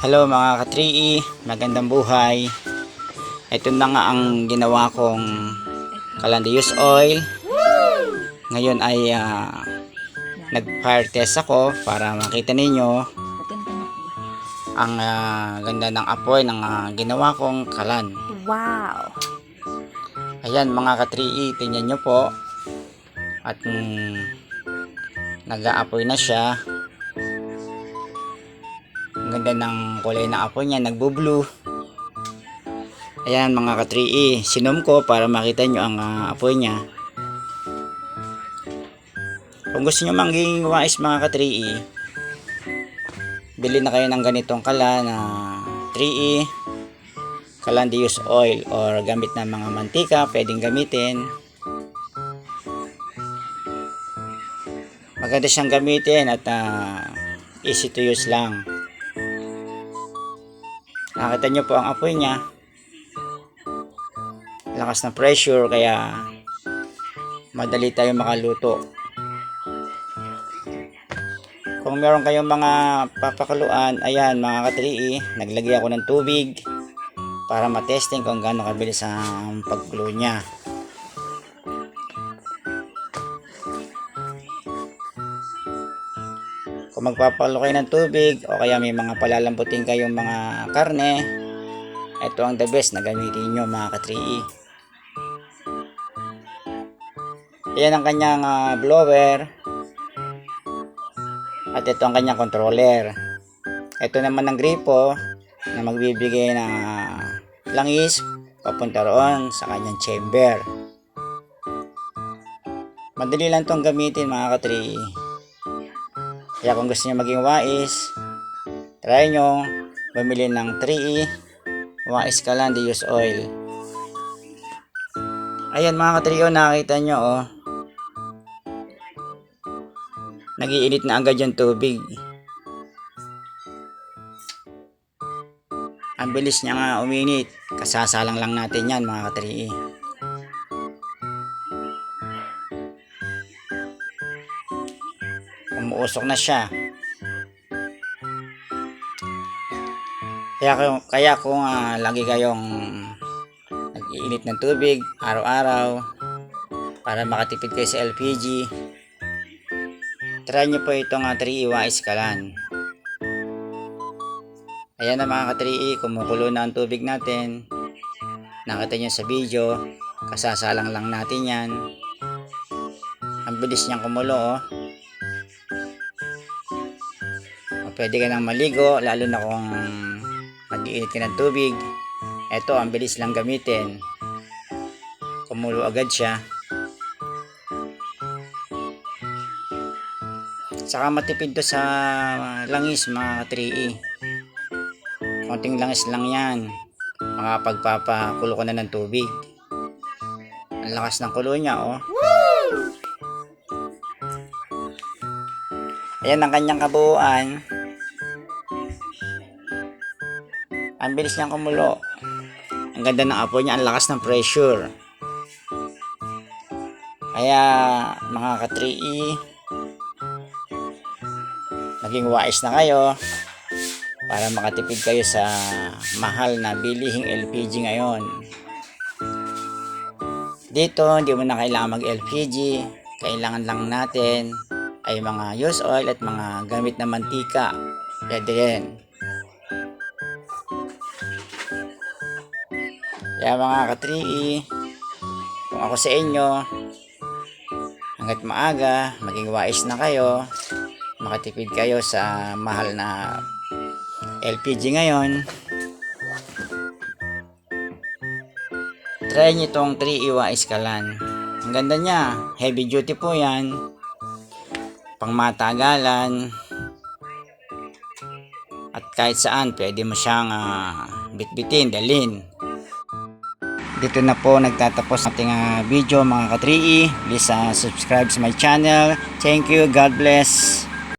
Hello mga ka-3E, magandang buhay. Ito na nga ang ginawa kong Calandius oil. Ngayon ay nag-fire test ako para makita ninyo ang ganda ng apoy ng ginawa kong kalan. Wow! Ayan mga ka-3E, tingnan nyo po. At nag-aapoy na siya. Ang ganda ng kulay ng apoy niya, nagbo-blue. Ayan mga ka-3E, sinom ko para makita nyo ang apoy niya. Kung gusto nyo maging wais mga ka-3E, bili na kayo ng ganitong kalan na 3E Calandius oil, or gamit na mga mantika, pwedeng gamitin. Maganda siyang gamitin at easy to use lang. Nakita nyo po ang apoy niya, lakas ng pressure, kaya madali tayo makaluto. Kung meron kayong mga papakuluan, ayan mga ka-3E, naglagay ako ng tubig para matesting kung gaano kabilis ang pagkulo niya. Kung magpapakulo kayo ng tubig o kaya may mga palalambutin kayong mga karne, ito ang the best na gamitin nyo mga ka-3E. Ayan ang kanyang blower at ito ang kanyang controller. Ito naman ang gripo na magbibigay ng langis papunta roon sa kanyang chamber. Madali lang itong gamitin mga ka-3E. Kaya kung gusto nyo maging wais, try nyo bumili ng 3E Wais Calandius oil. Ayan mga ka-3E, nakita nyo nagiinit na agad yung tubig. Ang bilis niya nga uminit. Kasasalang lang natin yan mga ka-3E. Umuusok na siya. Kaya kung lagi kayong nag-iinit ng tubig araw-araw para makatipid kayo sa LPG, try nyo po itong 3E Wais Kalan. Ayan na mga ka-3E, kumukulo na ang tubig natin. Nakita nyo sa video, kasasalang lang natin yan. Ang bilis niyang kumulo Pwede ka nang maligo, lalo na kung mag-iinit ka ng tubig. Ito, ang bilis lang gamitin. Kumulo agad siya. Saka matipid to sa langis mga ka-3E. Konting langis lang yan, makapagpapakulo ko na ng tubig. Ang lakas ng kulo niya Ayan ang kanyang kabuuan. Ang bilis niyang kumulo. Ang ganda ng apoy niya, ang lakas ng pressure. Kaya mga ka-3E, maging wais na kayo para makatipid kayo sa mahal na bilihing LPG ngayon. Dito, hindi mo na kailangan mag-LPG. Kailangan lang natin ay mga used oil at mga gamit na mantika. Pwede rin. Kaya mga ka-3E, kung ako sa inyo, hanggat maaga, maging wais na kayo, makatipid kayo sa mahal na LPG ngayon. Try nyo itong 3E Wais Kalan. Ang ganda niya, heavy duty po yan, pang matagalan, at kahit saan pwede mo siyang bitbitin, dalhin. Dito na po nagtatapos ating video mga ka-3E. Please subscribe sa my channel. Thank you, God bless.